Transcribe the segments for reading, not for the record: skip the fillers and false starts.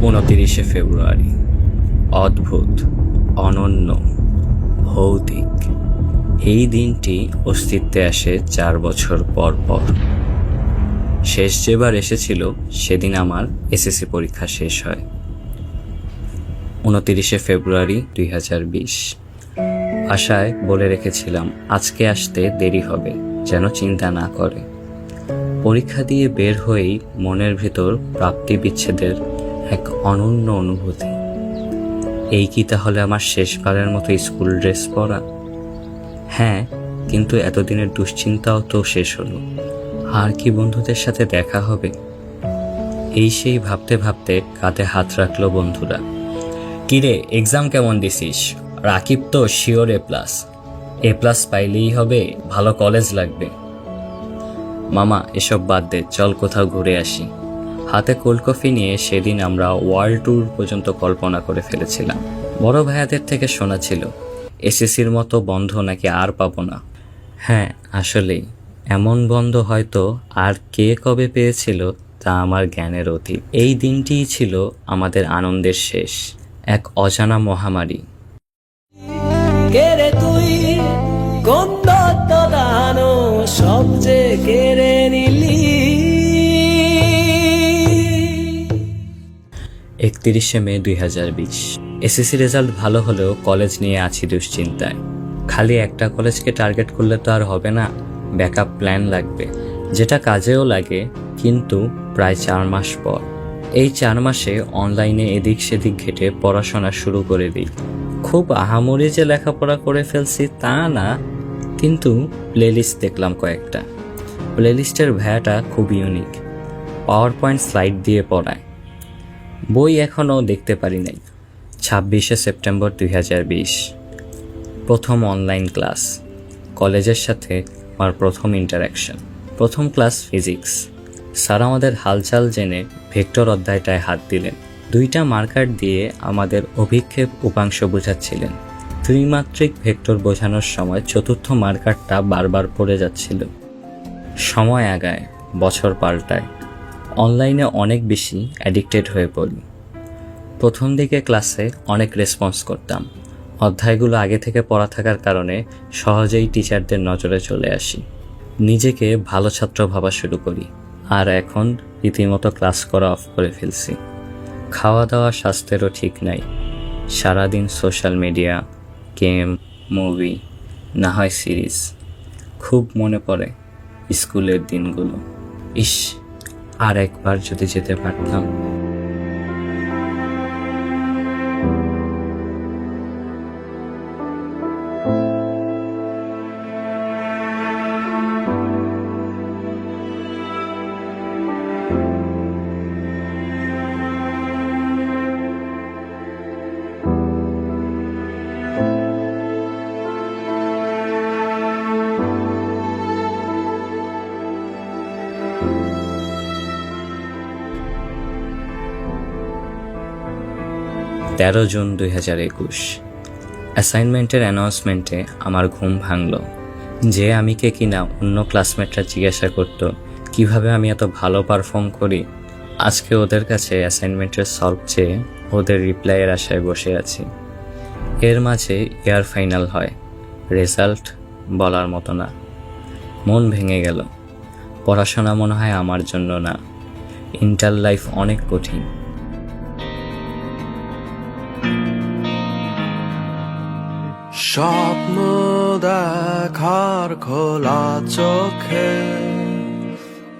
29শে ফেব্রুয়ারি, অদ্ভুত, অনন্য, ভৌতিক। এই দিনটি অস্তিত্বে আসে 4 বছর পর পর। শেষ যেবার এসেছিল সেদিন আমার এসএসসি পরীক্ষা শেষ হয় 29শে ফেব্রুয়ারি 2020। আশায় বলে রেখেছিলাম আজকে আসতে দেরি হবে, যেন চিন্তা না করে। পরীক্ষা দিয়ে বের হয়েই মনের ভিতর প্রাপ্তি বিচ্ছেদের এক অনন্য অনুভূতি। এই কি তাহলে আমার শেষবারের মতো স্কুল ড্রেস পরা? হ্যাঁ, কিন্তু এতদিনের দুশ্চিন্তাও তো শেষ হলো। আর কি বন্ধুদের সাথে দেখা হবে? এই সেই ভাবতে ভাবতে কাঁধে হাত রাখলো বন্ধুরা। কিরে, এক্সাম কেমন দিছিস? রাকিব তো শিওর এ প্লাস পাইলেই হবে, ভালো কলেজ লাগবে। মামা, এসব বাদ দে, চল কোথাও ঘুরে আসি। হাতে কোল্ড কফি নিয়ে সেদিন আমরা ওয়ার্ল্ড ট্যুর পর্যন্ত কল্পনা করে ফেলেছিলাম। বড় ভাইয়াদের থেকে শোনা ছিল এসএসসির মতো বন্ধ নাকি আর পাবো না। হ্যাঁ, আসলেই এমন বন্ধ হয়তো আর কে কবে পেয়েছিল তা আমার জ্ঞানের অতীত। এই দিনটিই ছিল আমাদের আনন্দের শেষ, এক অজানা মহামারী। কেরে তুই কোন দানো সব যে কেড়ে নিলি। 31শে মে 2020। এসএসসি রেজাল্ট ভালো হলেও কলেজ নিয়ে আছি দুশ্চিন্তায়। খালি একটা কলেজকে টার্গেট করলে তো আর হবে না, ব্যাকআপ প্ল্যান লাগবে, যেটা কাজেও লাগে। কিন্তু প্রায় 4 মাস পর, এই 4 মাসে অনলাইনে এদিক সেদিক ঘেটে পড়াশোনা শুরু করে দিই। খুব আহামরি যে লেখাপড়া করে ফেলছি তা না, কিন্তু প্লেলিস্ট দেখলাম কয়েকটা। প্লেলিস্টের ভায়াটা খুব ইউনিক, পাওয়ার পয়েন্ট স্লাইড দিয়ে পড়ায়। বই এখনও দেখতে পারি নাই। 26শে সেপ্টেম্বর 2020, প্রথম অনলাইন ক্লাস। কলেজের সাথে আমার প্রথম ইন্টারাকশন। প্রথম ক্লাস ফিজিক্স। স্যার আমাদের হালচাল জেনে ভেক্টর অধ্যায়টায় হাত দিলেন। 2টা মার্কার দিয়ে আমাদের অভিক্ষেপ উপাংশ বোঝাচ্ছিলেন। ত্রিমাত্রিক ভেক্টর বোঝানোর সময় 4র্থ মার্কারটা বারবার পড়ে যাচ্ছিল। সময় আগায়, বছর পাল্টায়, অনলাইনে অনেক বেশি অ্যাডিক্টেড হয়ে পড়ি। প্রথম দিকে ক্লাসে অনেক রেসপন্স করতাম। অধ্যায়গুলো আগে থেকে পড়া থাকার কারণে সহজেই টিচারদের নজরে চলে আসি। নিজেকে ভালো ছাত্র ভাবা শুরু করি। আর এখন রীতিমতো ক্লাস করা অফ করে ফেলছি। খাওয়া দাওয়া স্বাস্থ্যেরও ঠিক নাই। সারাদিন সোশ্যাল মিডিয়া, গেম, মুভি, না হয় সিরিজ। খুব মনে পড়ে স্কুলের দিনগুলো। ইস, আর একবার যদি যেতে পারতাম। জুন 13, 2021। অ্যাসাইনমেন্টের অ্যানাউন্সমেন্টে আমার ঘুম ভাঙল। যে আমি কে কিনা অন্য ক্লাসমেটরা জিজ্ঞাসা করতো কিভাবে আমি এত ভালো পারফর্ম করি। আজকে ওদের কাছে অ্যাসাইনমেন্টের সলভ চেয়ে ওদের রিপ্লাইয়ের আশায় বসে আছি। এর মাঝে ইয়ার ফাইনাল হয়। রেজাল্ট বলার মতো না। মন ভেঙে গেল। পড়াশোনা মনে হয় আমার জন্য না। ইন্টার লাইফ অনেক কঠিন। স্বপ্ন দেখার খোলা চোখে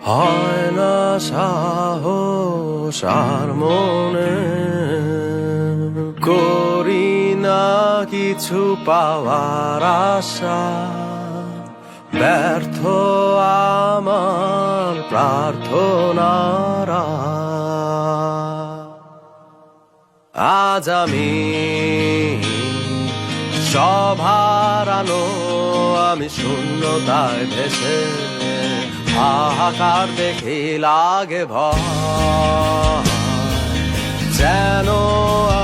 হয় না সাহস আর মনে করি না কিছু পাওয়ার আশা। ব্যর্থ আমার প্রার্থনারা। আজ আমি সব হারানো, আমি শূন্যতায় ভেসে হাহাকার দেখি লাগে ভয়। যেন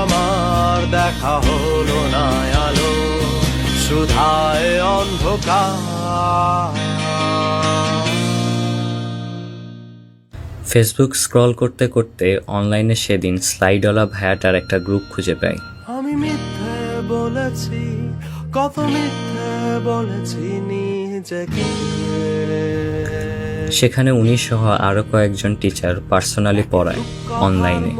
আমার দেখা হলো না আলো, সুধায় অন্ধকার। ফেসবুক স্ক্রল করতে করতে অনলাইনে সেদিন স্লাইডওয়ালা ভায়াটার একটা গ্রুপ খুঁজে পাই। আমি মিথ্যে বলেছি, কত মিথ্যে বলেছি নিজেকে। সেখানে উনি সহ আরো কয়েকজন টিচার পার্সোনালি পড়ায় অনলাইনে।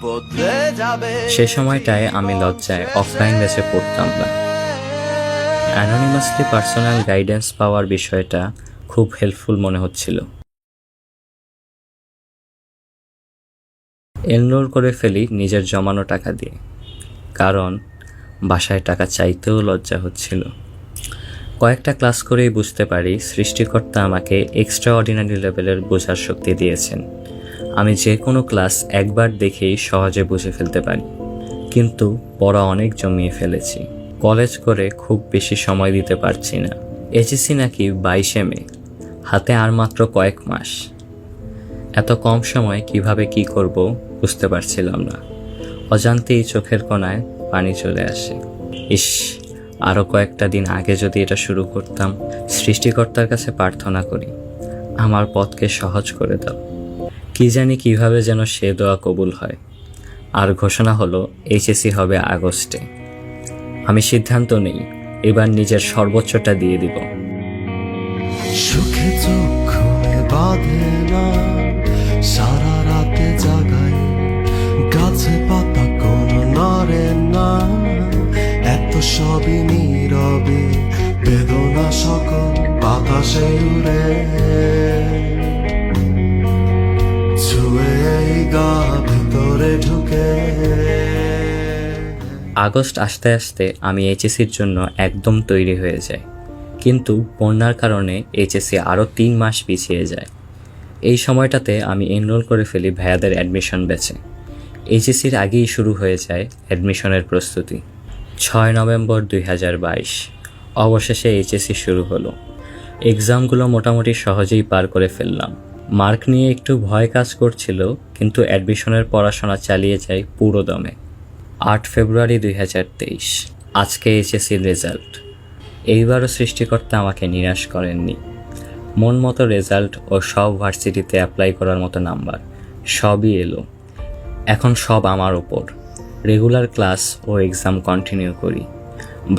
বদলে যাবে সে সময়টায় আমি লজ্জায় অফলাইন ব্যাচে পড়তাম না। অ্যানোনিমাসলি পার্সোনাল গাইডেন্স পাওয়ার বিষয়টা খুব হেল্পফুল মনে হচ্ছিল। এনরোল করে ফেলি নিজের জমানো টাকা দিয়ে, কারণ বাসায় টাকা চাইতেও লজ্জা হচ্ছিল। কয়েকটা ক্লাস করেই বুঝতে পারি সৃষ্টিকর্তা আমাকে এক্সট্রা অর্ডিনারি লেভেলের বোঝার শক্তি দিয়েছেন। আমি যে কোনো ক্লাস একবার দেখেই সহজে বুঝে ফেলতে পারি, কিন্তু পড়া অনেক জমিয়ে ফেলেছি। কলেজ করে খুব বেশি সময় দিতে পারছি না। এইচএসসি নাকি 22 মে, হাতে আর মাত্র কয়েক মাস। এত কম সময় কিভাবে কি করব বুঝতে পারছিলাম না। অজান্তেই চোখের কোণায় পানি চলে আসে। ইস, আরও কয়েকটা দিন আগে যদি এটা শুরু করতাম। সৃষ্টিকর্তার কাছে প্রার্থনা করি, আমার পথকে সহজ করে দাও। কি জানি কিভাবে যেন সে দোয়া কবুল হয়। আর ঘোষণা হলো এইচএসসি হবে আগস্টে। আমি সিদ্ধান্ত নেই এবার নিজের সর্বোচ্চটা দিয়ে দিব। সুখে চক্ষু বাঁধে না, সারা রাতে জাগাই, গাছে পাতা কোনো নড়ে না, এত সবই নীরবে, বেদনা সকল বাতাসে উড়ে, ছুঁয়ে এই গা ভিতরে ঢুকে। আগস্ট আসতে আসতে আমি এইচএসসির জন্য একদম তৈরি হয়ে যাই, কিন্তু বন্যার কারণে এইচএসসি আরও 3 মাস পিছিয়ে যায়। এই সময়টাতে আমি এনরোল করে ফেলি ভাইয়াদের অ্যাডমিশন ব্যাচে। এইচএসসির আগেই শুরু হয়ে যায় অ্যাডমিশনের প্রস্তুতি। 6 নভেম্বর 2022 অবশেষে এইচএসসি শুরু হলো। এক্সামগুলো মোটামুটি সহজেই পার করে ফেললাম। মার্ক নিয়ে একটু ভয় কাজ করছিল, কিন্তু অ্যাডমিশনের পড়াশোনা চালিয়ে যাই পুরো দমে। 8 ফেব্রুয়ারি 2023 আজকে এইচএসসির রেজাল্ট। এইবারও সৃষ্টিকর্তা আমাকে নিরাশ করেননি। মন মতো রেজাল্ট ও সব ভার্সিটিতে অ্যাপ্লাই করার মতো নাম্বার সবই এলো। এখন সব আমার ওপর। রেগুলার ক্লাস ও এক্সাম কন্টিনিউ করি।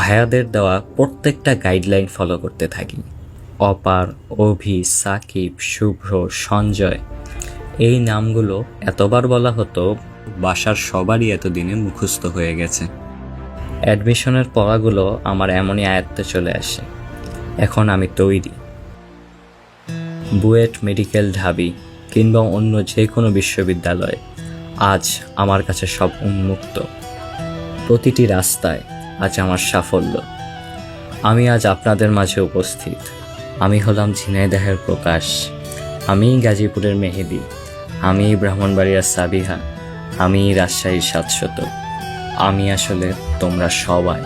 ভাইয়াদের দেওয়া প্রত্যেকটা গাইডলাইন ফলো করতে থাকি। অপার, অভি, সাকিব, শুভ্র, সঞ্জয়, এই নামগুলো এতবার বলা হতো, বাসার সবারই এতদিনে মুখস্থ হয়ে গেছে। অ্যাডমিশনের পড়াগুলো আমার এমনই আয়ত্তে চলে আসে। এখন আমি তৈরি। বুয়েট, মেডিকেল, ঢাবি কিংবা অন্য যে কোনো বিশ্ববিদ্যালয়, আজ আমার কাছে সব উন্মুক্ত। প্রতিটি রাস্তায় আজ আমার সাফল্য। আমি আজ আপনাদের মাঝে উপস্থিত। আমি হলাম ঝিনাইদহের প্রকাশ, আমি গাজীপুরের মেহেদি, আমি ব্রাহ্মণবাড়িয়ার সাবিহা, আমি রাজশাহীর 700। আমি আসলে তোমরা সবাই।